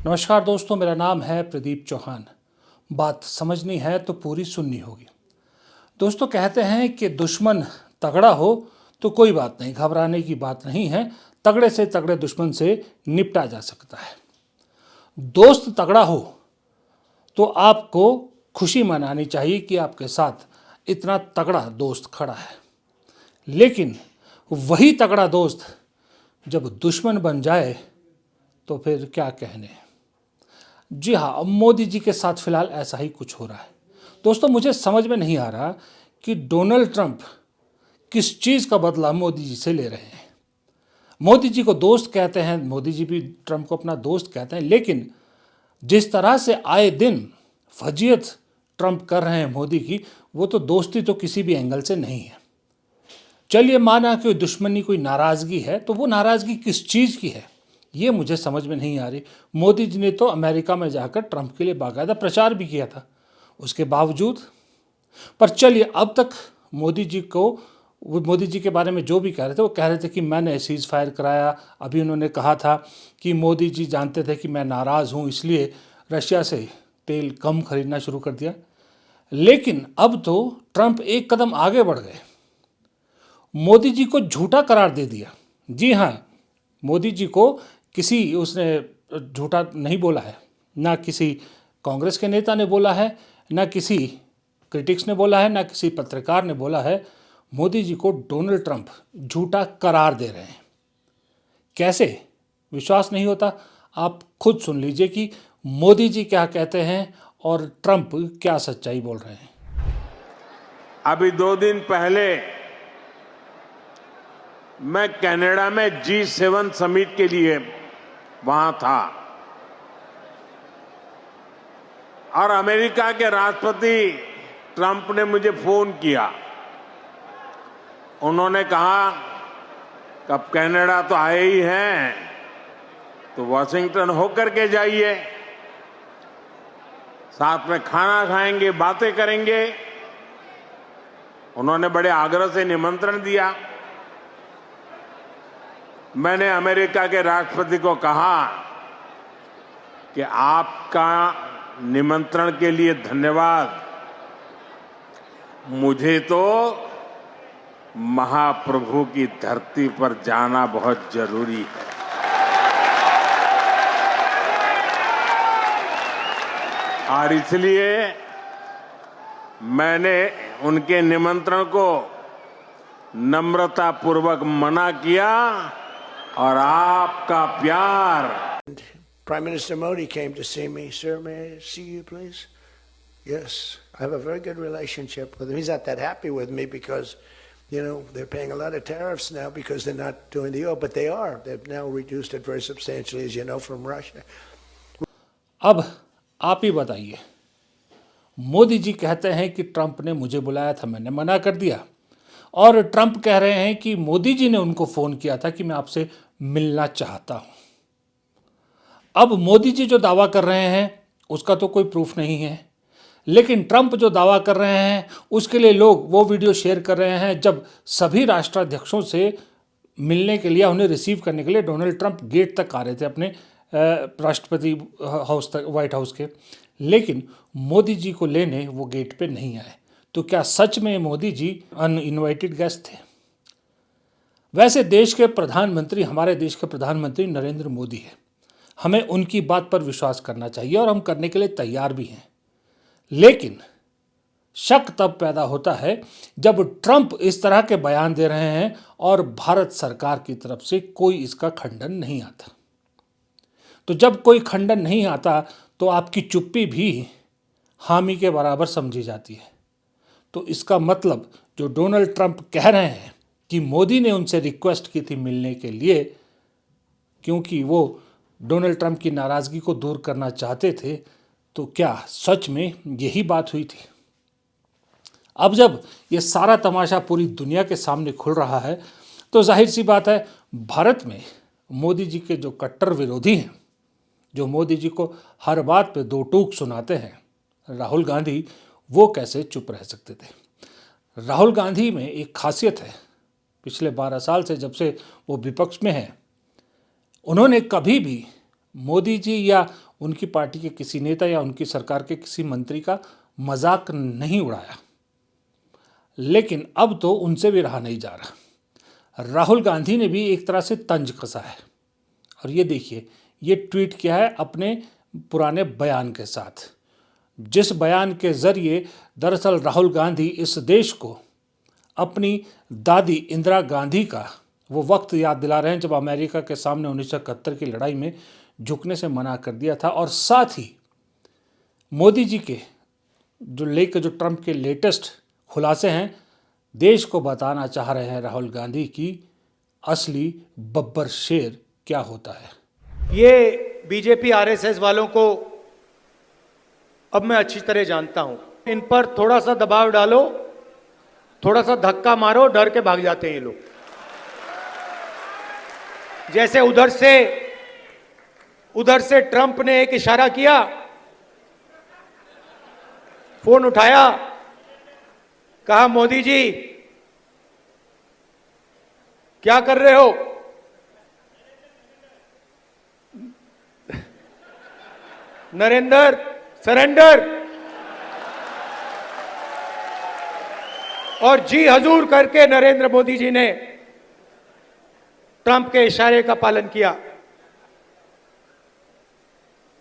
नमस्कार दोस्तों, मेरा नाम है प्रदीप चौहान। बात समझनी है तो पूरी सुननी होगी। दोस्तों, कहते हैं कि दुश्मन तगड़ा हो तो कोई बात नहीं, घबराने की बात नहीं है। तगड़े से तगड़े दुश्मन से निपटा जा सकता है। दोस्त तगड़ा हो तो आपको खुशी मनानी चाहिए कि आपके साथ इतना तगड़ा दोस्त खड़ा है। लेकिन वही तगड़ा दोस्त जब दुश्मन बन जाए तो फिर क्या कहने। जी हाँ, अब मोदी जी के साथ फिलहाल ऐसा ही कुछ हो रहा है। दोस्तों, मुझे समझ में नहीं आ रहा कि डोनाल्ड ट्रंप किस चीज़ का बदला मोदी जी से ले रहे हैं। मोदी जी को दोस्त कहते हैं, मोदी जी भी ट्रंप को अपना दोस्त कहते हैं, लेकिन जिस तरह से आए दिन फजीयत ट्रंप कर रहे हैं मोदी की, वो तो दोस्ती तो किसी भी एंगल से नहीं है। चलिए, माना कि दुश्मनी, कोई नाराज़गी है, तो वो नाराज़गी किस चीज़ की है ये मुझे समझ में नहीं आ रही। मोदी जी ने तो अमेरिका में जाकर ट्रंप के लिए बाकायदा प्रचार भी किया था, उसके बावजूद। पर चलिए, अब तक मोदी जी के बारे में जो भी कह रहे थे, वो कह रहे थे कि मैंने सीज़ फायर कराया। अभी उन्होंने कहा था कि मोदी जी जानते थे कि मैं नाराज़ हूँ, इसलिए रशिया से तेल कम खरीदना शुरू कर दिया। लेकिन अब तो ट्रंप एक कदम आगे बढ़ गए, मोदी जी को झूठा करार दे दिया। जी हाँ, मोदी जी को उसने झूठा नहीं बोला है, ना किसी कांग्रेस के नेता ने बोला है, ना किसी क्रिटिक्स ने बोला है, ना किसी पत्रकार ने बोला है। मोदी जी को डोनाल्ड ट्रंप झूठा करार दे रहे हैं। कैसे? विश्वास नहीं होता? आप खुद सुन लीजिए कि मोदी जी क्या कहते हैं और ट्रंप क्या सच्चाई बोल रहे हैं। अभी 2 दिन पहले मैं कनाडा में G7 समिट के लिए वहां था और अमेरिका के राष्ट्रपति ट्रंप ने मुझे फोन किया। उन्होंने कहा कि अब कनाडा तो आए ही हैं, तो वॉशिंगटन होकर के जाइए, साथ में खाना खाएंगे, बातें करेंगे। उन्होंने बड़े आग्रह से निमंत्रण दिया। मैंने अमेरिका के राष्ट्रपति को कहा कि आपका निमंत्रण के लिए धन्यवाद, मुझे तो महाप्रभु की धरती पर जाना बहुत जरूरी है। और इसलिए मैंने उनके निमंत्रण को नम्रता पूर्वक मना किया और आपका प्यार। Prime Minister Modi came to see me. Sir, may I see you, please? Yes, I have a very good relationship with him. He's not that happy with me because, they're paying a lot of tariffs now because they're not doing the oil, but they are. They've now reduced it very substantially, as you know, from Russia. अब आप ही बताइए, मोदी जी कहते हैं कि Trump ने मुझे बुलाया था, मैंने मना कर दिया, और ट्रंप कह रहे हैं कि मोदी जी ने उनको फ़ोन किया था कि मैं आपसे मिलना चाहता हूं। अब मोदी जी जो दावा कर रहे हैं उसका तो कोई प्रूफ नहीं है, लेकिन ट्रंप जो दावा कर रहे हैं उसके लिए लोग वो वीडियो शेयर कर रहे हैं जब सभी राष्ट्राध्यक्षों से मिलने के लिए, उन्हें रिसीव करने के लिए डोनाल्ड ट्रंप गेट तक आ रहे थे अपने राष्ट्रपति हाउस तक, व्हाइट हाउस के। लेकिन मोदी जी को लेने वो गेट पे नहीं आए। तो क्या सच में मोदी जी अनइनवाइटेड गेस्ट थे? वैसे देश के प्रधानमंत्री, हमारे देश के प्रधानमंत्री नरेंद्र मोदी है, हमें उनकी बात पर विश्वास करना चाहिए और हम करने के लिए तैयार भी हैं। लेकिन शक तब पैदा होता है जब ट्रंप इस तरह के बयान दे रहे हैं और भारत सरकार की तरफ से कोई इसका खंडन नहीं आता। तो जब कोई खंडन नहीं आता तो आपकी चुप्पी भी हामी के बराबर समझी जाती है। तो इसका मतलब जो डोनाल्ड ट्रंप कह रहे हैं कि मोदी ने उनसे रिक्वेस्ट की थी मिलने के लिए, क्योंकि वो डोनाल्ड ट्रंप की नाराज़गी को दूर करना चाहते थे, तो क्या सच में यही बात हुई थी? अब जब ये सारा तमाशा पूरी दुनिया के सामने खुल रहा है तो जाहिर सी बात है, भारत में मोदी जी के जो कट्टर विरोधी हैं, जो मोदी जी को हर बात पे दो टूक सुनाते हैं, राहुल गांधी, वो कैसे चुप रह सकते थे? राहुल गांधी में एक खासियत है, पिछले 12 साल से जब से वो विपक्ष में है, उन्होंने कभी भी मोदी जी या उनकी पार्टी के किसी नेता या उनकी सरकार के किसी मंत्री का मजाक नहीं उड़ाया, लेकिन अब तो उनसे भी रहा नहीं जा रहा। राहुल गांधी ने भी एक तरह से तंज कसा है, और ये देखिए ये ट्वीट किया है अपने पुराने बयान के साथ, जिस बयान के जरिए दरअसल राहुल गांधी इस देश को अपनी दादी इंदिरा गांधी का वो वक्त याद दिला रहे हैं जब अमेरिका के सामने 1971 की लड़ाई में झुकने से मना कर दिया था। और साथ ही मोदी जी के जो ट्रंप के लेटेस्ट खुलासे हैं, देश को बताना चाह रहे हैं राहुल गांधी की असली बब्बर शेर क्या होता है। ये बीजेपी आरएसएस वालों को अब मैं अच्छी तरह जानता हूं। इन पर थोड़ा सा दबाव डालो, थोड़ा सा धक्का मारो, डर के भाग जाते हैं ये लोग। जैसे उधर से ट्रंप ने एक इशारा किया, फोन उठाया, कहा मोदी जी क्या कर रहे हो? नरेंद्र सरेंडर, और जी हजूर करके नरेंद्र मोदी जी ने ट्रंप के इशारे का पालन किया।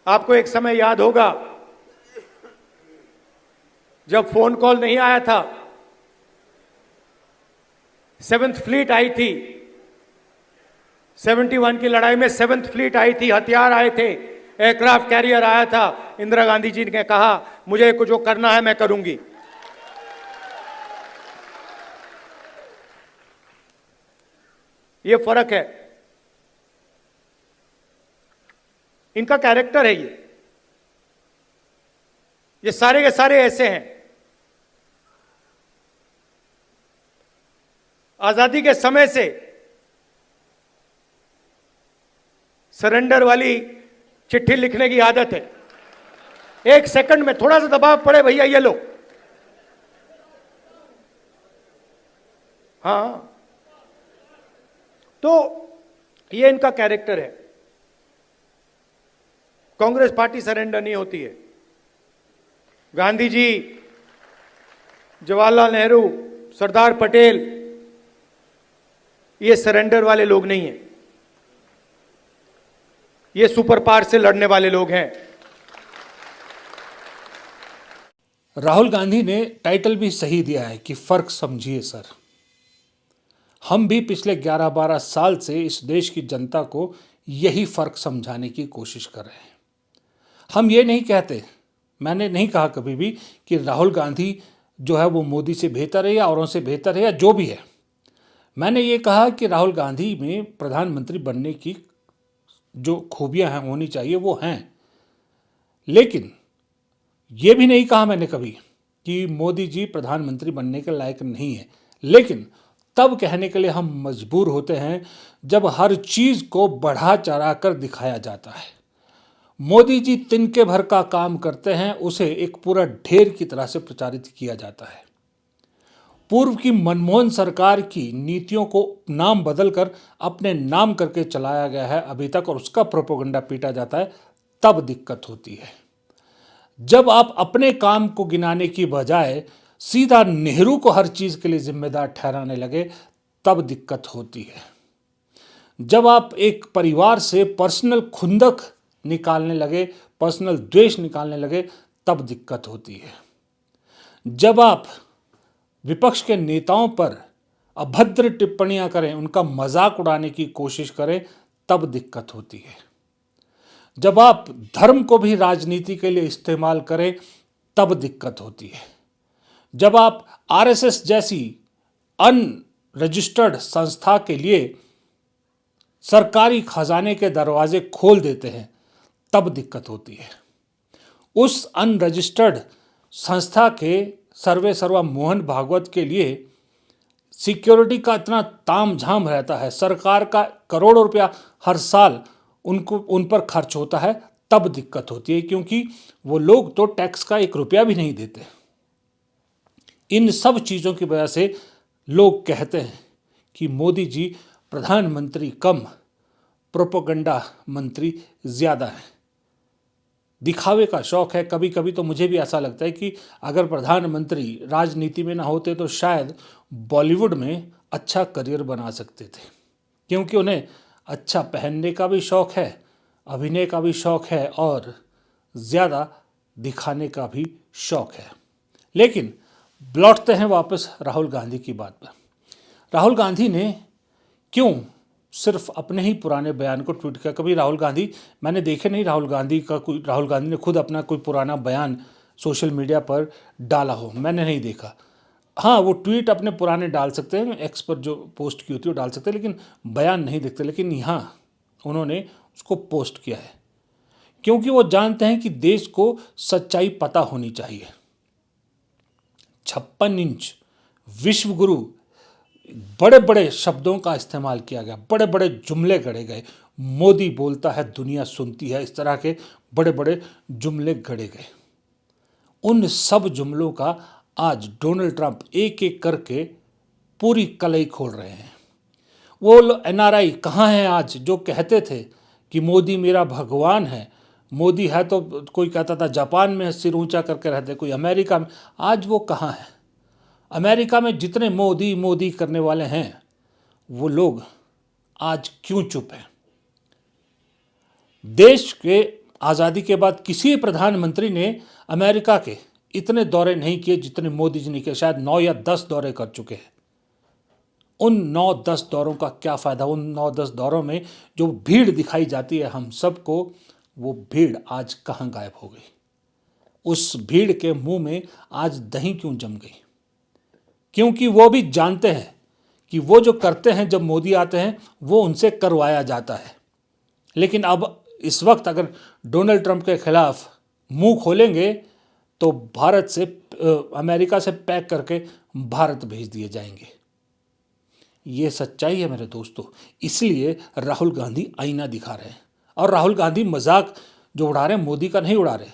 आपको एक समय याद होगा जब फोन कॉल नहीं आया था, 7th फ्लीट आई थी, 71 की लड़ाई में 7th फ्लीट आई थी, हथियार आए थे, एयरक्राफ्ट कैरियर आया था। इंदिरा गांधी जी ने कहा मुझे कुछ जो करना है मैं करूंगी। ये फर्क है, इनका कैरेक्टर है। ये सारे के सारे ऐसे हैं। आजादी के समय से सरेंडर वाली चिट्ठी लिखने की आदत है। 1 सेकंड में थोड़ा सा दबाव पड़े, भैया ये लो। हाँ, तो ये इनका कैरेक्टर है। कांग्रेस पार्टी सरेंडर नहीं होती है। गांधी जी, जवाहरलाल नेहरू, सरदार पटेल, ये सरेंडर वाले लोग नहीं हैं। ये सुपर पावर से लड़ने वाले लोग हैं। राहुल गांधी ने टाइटल भी सही दिया है कि फर्क समझिए सर। हम भी पिछले 11-12 साल से इस देश की जनता को यही फर्क समझाने की कोशिश कर रहे हैं। हम ये नहीं कहते, मैंने नहीं कहा कभी भी कि राहुल गांधी जो है वो मोदी से बेहतर है या औरों से बेहतर है या जो भी है। मैंने ये कहा कि राहुल गांधी में प्रधानमंत्री बनने की जो खूबियां हैं होनी चाहिए वो हैं, लेकिन ये भी नहीं कहा मैंने कभी कि मोदी जी प्रधानमंत्री बनने के लायक नहीं है। लेकिन तब कहने के लिए हम मजबूर होते हैं जब हर चीज को बढ़ा चढ़ा कर दिखाया जाता है। मोदी जी तिनके भर का काम करते हैं, उसे एक पूरा ढेर की तरह से प्रचारित किया जाता है। पूर्व की मनमोहन सरकार की नीतियों को नाम बदलकर अपने नाम करके चलाया गया है अभी तक, और उसका प्रोपेगेंडा पीटा जाता है। तब दिक्कत होती है जब आप अपने काम को गिनाने की बजाय सीधा नेहरू को हर चीज के लिए जिम्मेदार ठहराने लगे, तब दिक्कत होती है। जब आप एक परिवार से पर्सनल खुंदक निकालने लगे, पर्सनल द्वेष निकालने लगे, तब दिक्कत होती है। जब आप विपक्ष के नेताओं पर अभद्र टिप्पणियां करें, उनका मजाक उड़ाने की कोशिश करें, तब दिक्कत होती है। जब आप धर्म को भी राजनीति के लिए इस्तेमाल करें, तब दिक्कत होती है। जब आप आरएसएस जैसी अनरजिस्टर्ड संस्था के लिए सरकारी खजाने के दरवाजे खोल देते हैं, तब दिक्कत होती है। उस अनरजिस्टर्ड संस्था के सर्वे सर्वा मोहन भागवत के लिए सिक्योरिटी का इतना तामझाम रहता है, सरकार का करोड़ों रुपया हर साल उन पर खर्च होता है, तब दिक्कत होती है, क्योंकि वो लोग तो टैक्स का 1 रुपया भी नहीं देते। इन सब चीज़ों की वजह से लोग कहते हैं कि मोदी जी प्रधानमंत्री कम, प्रोपेगेंडा मंत्री ज़्यादा हैं। दिखावे का शौक है। कभी कभी तो मुझे भी ऐसा लगता है कि अगर प्रधानमंत्री राजनीति में ना होते तो शायद बॉलीवुड में अच्छा करियर बना सकते थे, क्योंकि उन्हें अच्छा पहनने का भी शौक है, अभिनय का भी शौक है और ज़्यादा दिखाने का भी शौक है। लेकिन लौटते हैं वापस राहुल गांधी की बात पर। राहुल गांधी ने क्यों सिर्फ अपने ही पुराने बयान को ट्वीट किया? कभी राहुल गांधी मैंने देखे नहीं राहुल गांधी ने खुद अपना कोई पुराना बयान सोशल मीडिया पर डाला हो, मैंने नहीं देखा। हाँ, वो ट्वीट अपने पुराने डाल सकते हैं, एक्स पर जो पोस्ट की होती है वो डाल सकते हैं, लेकिन बयान नहीं देखते। लेकिन यहाँ उन्होंने उसको पोस्ट किया है क्योंकि वो जानते हैं कि देश को सच्चाई पता होनी चाहिए। 56 इंच विश्व गुरु, बड़े बड़े शब्दों का इस्तेमाल किया गया, बड़े बड़े जुमले गढ़े गए। मोदी बोलता है दुनिया सुनती है, इस तरह के बड़े बड़े जुमले गढ़े गए। उन सब जुमलों का आज डोनाल्ड ट्रंप एक एक करके पूरी कलई खोल रहे हैं। वो एनआरआई कहाँ हैं आज जो कहते थे कि मोदी मेरा भगवान है? मोदी है तो कोई कहता था जापान में सिर ऊंचा करके रहते, कोई अमेरिका में। आज वो कहाँ है? अमेरिका में जितने मोदी मोदी करने वाले हैं वो लोग आज क्यों चुप हैं? देश के आज़ादी के बाद किसी प्रधानमंत्री ने अमेरिका के इतने दौरे नहीं किए जितने मोदी जी ने किए। शायद 9 या 10 दौरे कर चुके हैं। उन 9-10 दौरों का क्या फ़ायदा? उन 9-10 दौरों में जो भीड़ दिखाई जाती है हम सबको, वो भीड़ आज कहाँ गायब हो गई? उस भीड़ के मुंह में आज दही क्यों जम गई? क्योंकि वो भी जानते हैं कि वो जो करते हैं जब मोदी आते हैं वो उनसे करवाया जाता है। लेकिन अब इस वक्त अगर डोनाल्ड ट्रंप के खिलाफ मुंह खोलेंगे तो भारत से अमेरिका से पैक करके भारत भेज दिए जाएंगे। ये सच्चाई है मेरे दोस्तों। इसलिए राहुल गांधी आईना दिखा रहे हैं। और राहुल गांधी मजाक जो उड़ा रहे हैं मोदी का नहीं उड़ा रहे।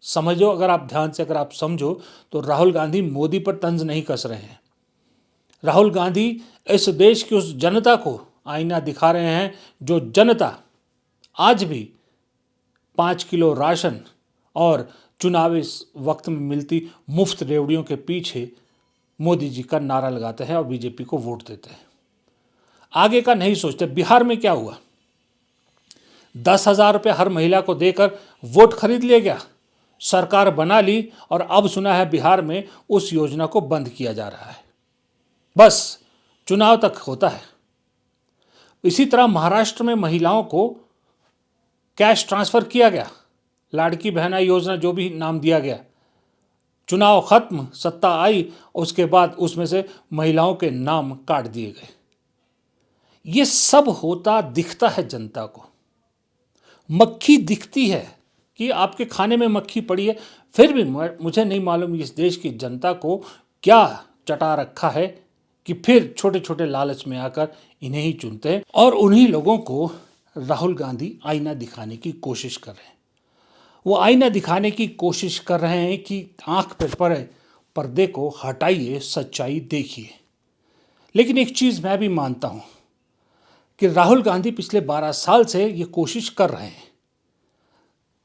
समझो, अगर आप ध्यान से अगर आप समझो तो राहुल गांधी मोदी पर तंज नहीं कस रहे हैं। राहुल गांधी इस देश की उस जनता को आईना दिखा रहे हैं जो जनता आज भी 5 किलो राशन और चुनावी वक्त में मिलती मुफ्त रेवड़ियों के पीछे मोदी जी का नारा लगाते हैं और बीजेपी को वोट देते हैं। आगे का नहीं सोचते। बिहार में क्या हुआ? 10,000 रुपये हर महिला को देकर वोट खरीद लिया गया, सरकार बना ली और अब सुना है बिहार में उस योजना को बंद किया जा रहा है। बस चुनाव तक होता है। इसी तरह महाराष्ट्र में महिलाओं को कैश ट्रांसफर किया गया, लाड़की बहना योजना जो भी नाम दिया गया। चुनाव खत्म, सत्ता आई, उसके बाद उसमें से महिलाओं के नाम काट दिए गए। ये सब होता दिखता है जनता को। मक्खी दिखती है कि आपके खाने में मक्खी पड़ी है, फिर भी मुझे नहीं मालूम इस देश की जनता को क्या चटा रखा है कि फिर छोटे छोटे लालच में आकर इन्हें ही चुनते हैं। और उन्हीं लोगों को राहुल गांधी आईना दिखाने की कोशिश कर रहे हैं। वो आईना दिखाने की कोशिश कर रहे हैं कि आंख पे पड़े पर्दे को हटाइए, सच्चाई देखिए। लेकिन एक चीज़ मैं भी मानता हूँ कि राहुल गांधी पिछले 12 साल से ये कोशिश कर रहे हैं।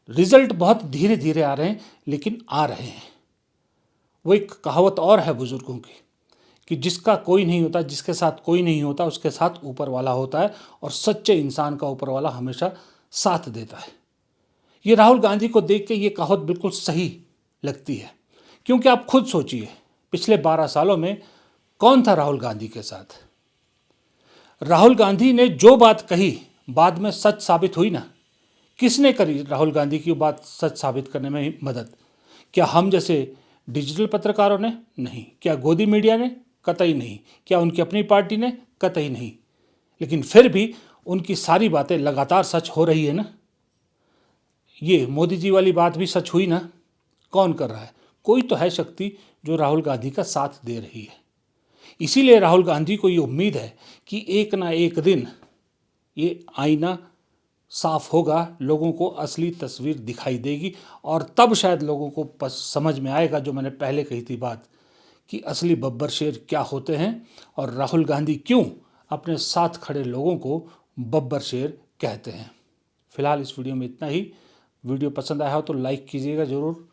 रिजल्ट बहुत धीरे धीरे आ रहे हैं, लेकिन आ रहे हैं। वो एक कहावत और है बुजुर्गों की कि जिसका कोई नहीं होता, जिसके साथ कोई नहीं होता, उसके साथ ऊपर वाला होता है और सच्चे इंसान का ऊपर वाला हमेशा साथ देता है। ये राहुल गांधी को देख के ये कहावत बिल्कुल सही लगती है, क्योंकि आप खुद सोचिए पिछले 12 सालों में कौन था राहुल गांधी के साथ? राहुल गांधी ने जो बात कही बाद में सच साबित हुई ना। किसने करी राहुल गांधी की बात सच साबित करने में मदद? क्या हम जैसे डिजिटल पत्रकारों ने? नहीं। क्या गोदी मीडिया ने? कतई नहीं। क्या उनकी अपनी पार्टी ने? कतई नहीं। लेकिन फिर भी उनकी सारी बातें लगातार सच हो रही है ना। ये मोदी जी वाली बात भी सच हुई ना। कौन कर रहा है? कोई तो है शक्ति जो राहुल गांधी का साथ दे रही है। इसीलिए राहुल गांधी को ये उम्मीद है कि एक ना एक दिन ये आईना साफ होगा, लोगों को असली तस्वीर दिखाई देगी और तब शायद लोगों को समझ में आएगा जो मैंने पहले कही थी बात, कि असली बब्बर शेर क्या होते हैं और राहुल गांधी क्यों अपने साथ खड़े लोगों को बब्बर शेर कहते हैं। फिलहाल इस वीडियो में इतना ही। वीडियो पसंद आया हो तो लाइक कीजिएगा ज़रूर।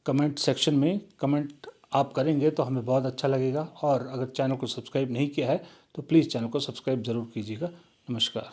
कमेंट सेक्शन में कमेंट आप करेंगे तो हमें बहुत अच्छा लगेगा। और अगर चैनल को सब्सक्राइब नहीं किया है तो प्लीज़ चैनल को सब्सक्राइब ज़रूर कीजिएगा। नमस्कार।